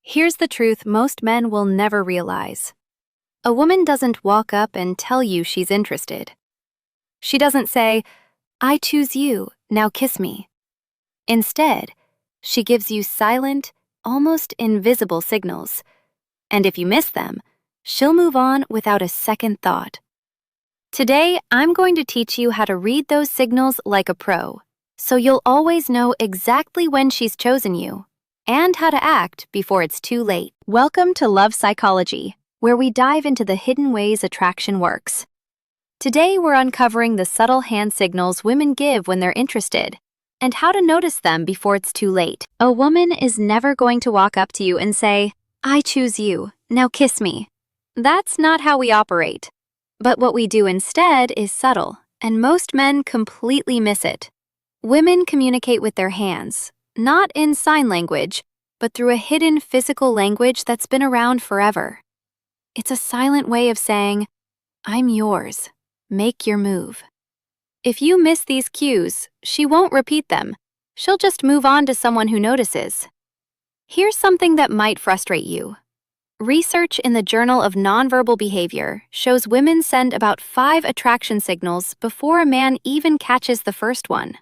Here's the truth most men will never realize. A woman doesn't walk up and tell you she's interested. She doesn't say, "I choose you, now kiss me." Instead, she gives you silent, almost invisible signals. And if you miss them, she'll move on without a second thought. Today, I'm going to teach you how to read those signals like a pro, so you'll always know exactly when she's chosen you and how to act before it's too late. Welcome to Love Psychology, where we dive into the hidden ways attraction works. Today, we're uncovering the subtle hand signals women give when they're interested and how to notice them before it's too late. A woman is never going to walk up to you and say, "I choose you, now kiss me." That's not how we operate. But what we do instead is subtle, and most men completely miss it. Women communicate with their hands, not in sign language, but through a hidden physical language that's been around forever. It's a silent way of saying, "I'm yours, make your move." If you miss these cues, she won't repeat them. She'll just move on to someone who notices. Here's something that might frustrate you. Research in the Journal of Nonverbal Behavior shows women send about 5 attraction signals before a man even catches the first one.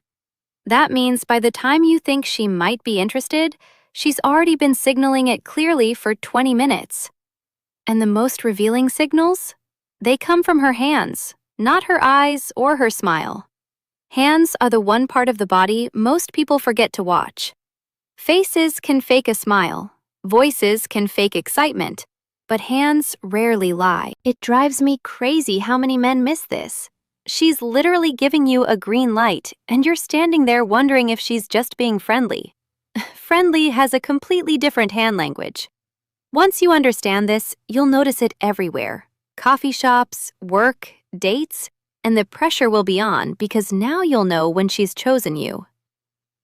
That means by the time you think she might be interested, she's already been signaling it clearly for 20 minutes. And the most revealing signals? They come from her hands, not her eyes or her smile. Hands are the one part of the body most people forget to watch. Faces can fake a smile. Voices can fake excitement, but hands rarely lie. It drives me crazy how many men miss this. She's literally giving you a green light, and you're standing there wondering if she's just being friendly. Friendly has a completely different hand language. Once you understand this, you'll notice it everywhere. Coffee shops, work, dates, and the pressure will be on because now you'll know when she's chosen you.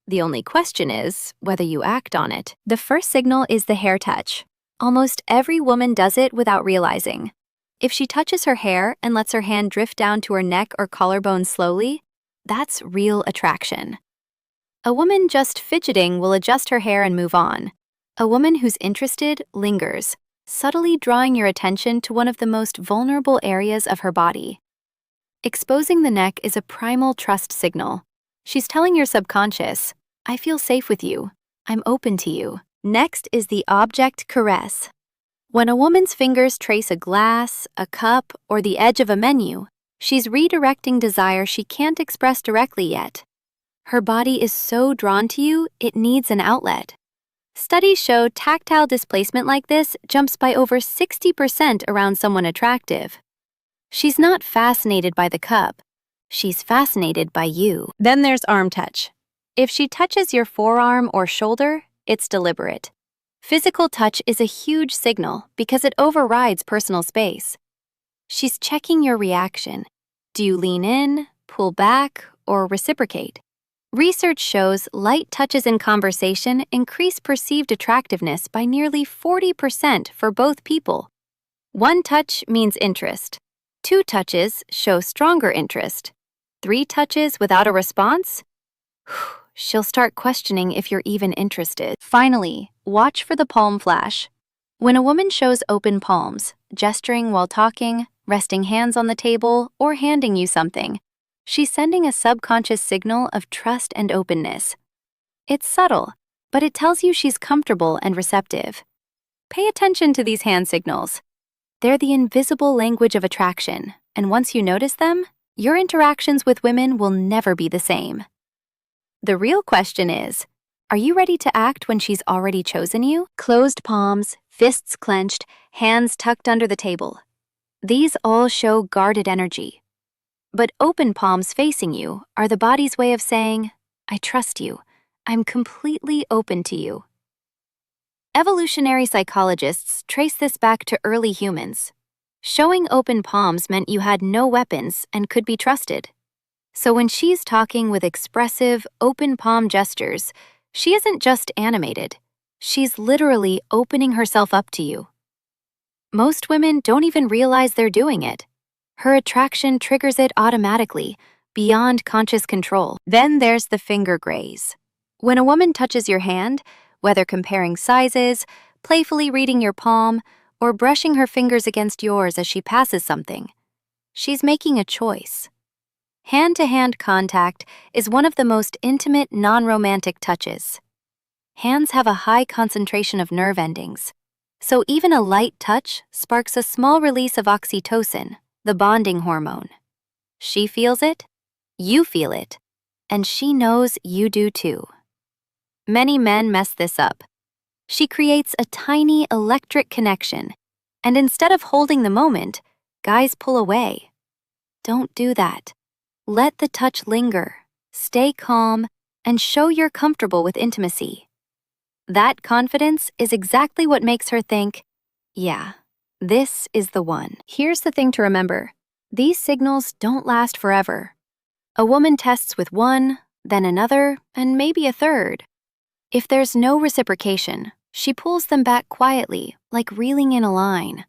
The only question is whether you act on it. The first signal is the hair touch. Almost every woman does it without realizing. If she touches her hair and lets her hand drift down to her neck or collarbone slowly, that's real attraction. A woman just fidgeting will adjust her hair and move on. A woman who's interested lingers, subtly drawing your attention to one of the most vulnerable areas of her body. Exposing the neck is a primal trust signal. She's telling your subconscious, "I feel safe with you. I'm open to you." Next is the object caress. When a woman's fingers trace a glass, a cup, or the edge of a menu, she's redirecting desire she can't express directly yet. Her body is so drawn to you, it needs an outlet. Studies show tactile displacement like this jumps by over 60% around someone attractive. She's not fascinated by the cup. She's fascinated by you. Then there's arm touch. If she touches your forearm or shoulder, it's deliberate. Physical touch is a huge signal because it overrides personal space. She's checking your reaction. Do you lean in, pull back, or reciprocate? Research shows light touches in conversation increase perceived attractiveness by nearly 40% for both people. 1 touch means interest. 2 touches show stronger interest. 3 touches without a response? She'll start questioning if you're even interested. Finally, watch for the palm flash. When a woman shows open palms, gesturing while talking, resting hands on the table, or handing you something, she's sending a subconscious signal of trust and openness. It's subtle, but it tells you she's comfortable and receptive. Pay attention to these hand signals. They're the invisible language of attraction, and once you notice them, your interactions with women will never be the same. The real question is, are you ready to act when she's already chosen you? Closed palms, fists clenched, hands tucked under the table. These all show guarded energy. But open palms facing you are the body's way of saying, "I trust you. I'm completely open to you." Evolutionary psychologists trace this back to early humans. Showing open palms meant you had no weapons and could be trusted. So when she's talking with expressive, open palm gestures, she isn't just animated. She's literally opening herself up to you. Most women don't even realize they're doing it. Her attraction triggers it automatically, beyond conscious control. Then there's the finger graze. When a woman touches your hand, whether comparing sizes, playfully reading your palm, or brushing her fingers against yours as she passes something. She's making a choice. Hand-to-hand contact is one of the most intimate, non-romantic touches. Hands have a high concentration of nerve endings, so even a light touch sparks a small release of oxytocin, the bonding hormone. She feels it, you feel it, and she knows you do too. Many men mess this up. She creates a tiny electric connection, and instead of holding the moment, guys pull away. Don't do that. Let the touch linger, stay calm, and show you're comfortable with intimacy. That confidence is exactly what makes her think, yeah, this is the one. Here's the thing to remember. These signals don't last forever. A woman tests with one, then another, and maybe a third. If there's no reciprocation, she pulls them back quietly, like reeling in a line.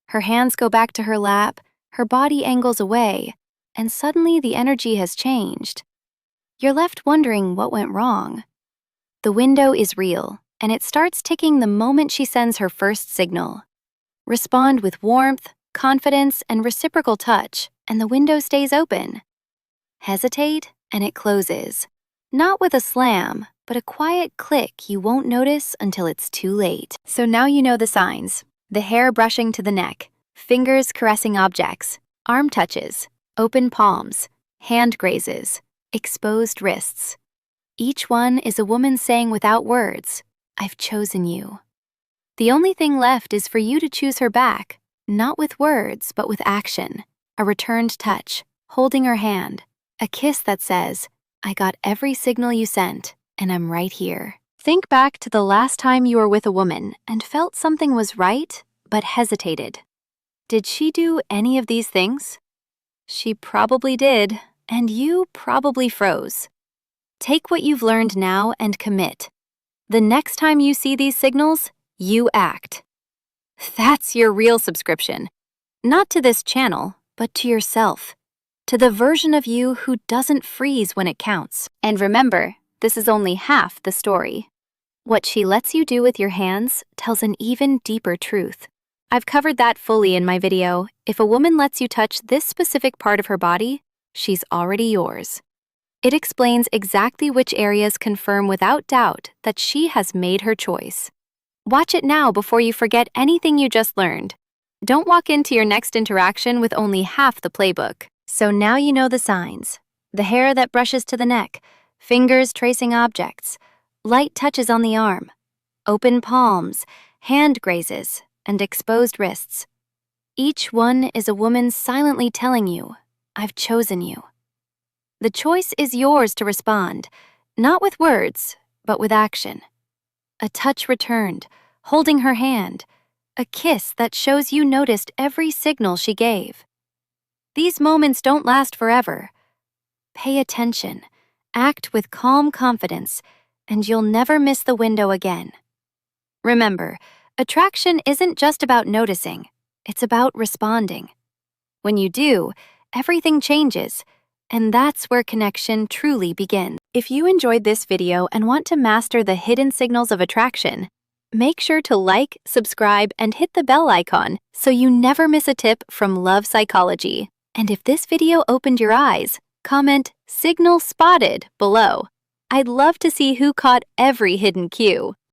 Her hands go back to her lap, her body angles away, and suddenly the energy has changed. You're left wondering what went wrong. The window is real, and it starts ticking the moment she sends her first signal. Respond with warmth, confidence, and reciprocal touch, and the window stays open. Hesitate, and it closes. Not with a slam, but a quiet click you won't notice until it's too late. So now you know the signs. The hair brushing to the neck, fingers caressing objects, arm touches, open palms, hand grazes, exposed wrists. Each one is a woman saying without words, I've chosen you. The only thing left is for you to choose her back, not with words, but with action. A returned touch, holding her hand, a kiss that says, I got every signal you sent, and I'm right here. Think back to the last time you were with a woman and felt something was right, but hesitated. Did she do any of these things? She probably did, and you probably froze. Take what you've learned now and commit. The next time you see these signals, you act. That's your real subscription. Not to this channel, but to yourself. To the version of you who doesn't freeze when it counts. And remember, this is only half the story. What she lets you do with your hands tells an even deeper truth. I've covered that fully in my video. If a woman lets you touch this specific part of her body, she's already yours. It explains exactly which areas confirm without doubt that she has made her choice. Watch it now before you forget anything you just learned. Don't walk into your next interaction with only half the playbook. So now you know the signs. The hair that brushes to the neck, fingers tracing objects, light touches on the arm, open palms, hand grazes, and exposed wrists. Each one is a woman silently telling you, I've chosen you. The choice is yours to respond, not with words, but with action. A touch returned, holding her hand, a kiss that shows you noticed every signal she gave. These moments don't last forever. Pay attention, act with calm confidence, and you'll never miss the window again. Remember, attraction isn't just about noticing, it's about responding. When you do, everything changes, and that's where connection truly begins. If you enjoyed this video and want to master the hidden signals of attraction, make sure to like, subscribe, and hit the bell icon so you never miss a tip from Love Psychology. And if this video opened your eyes, comment "Signal Spotted" below. I'd love to see who caught every hidden cue.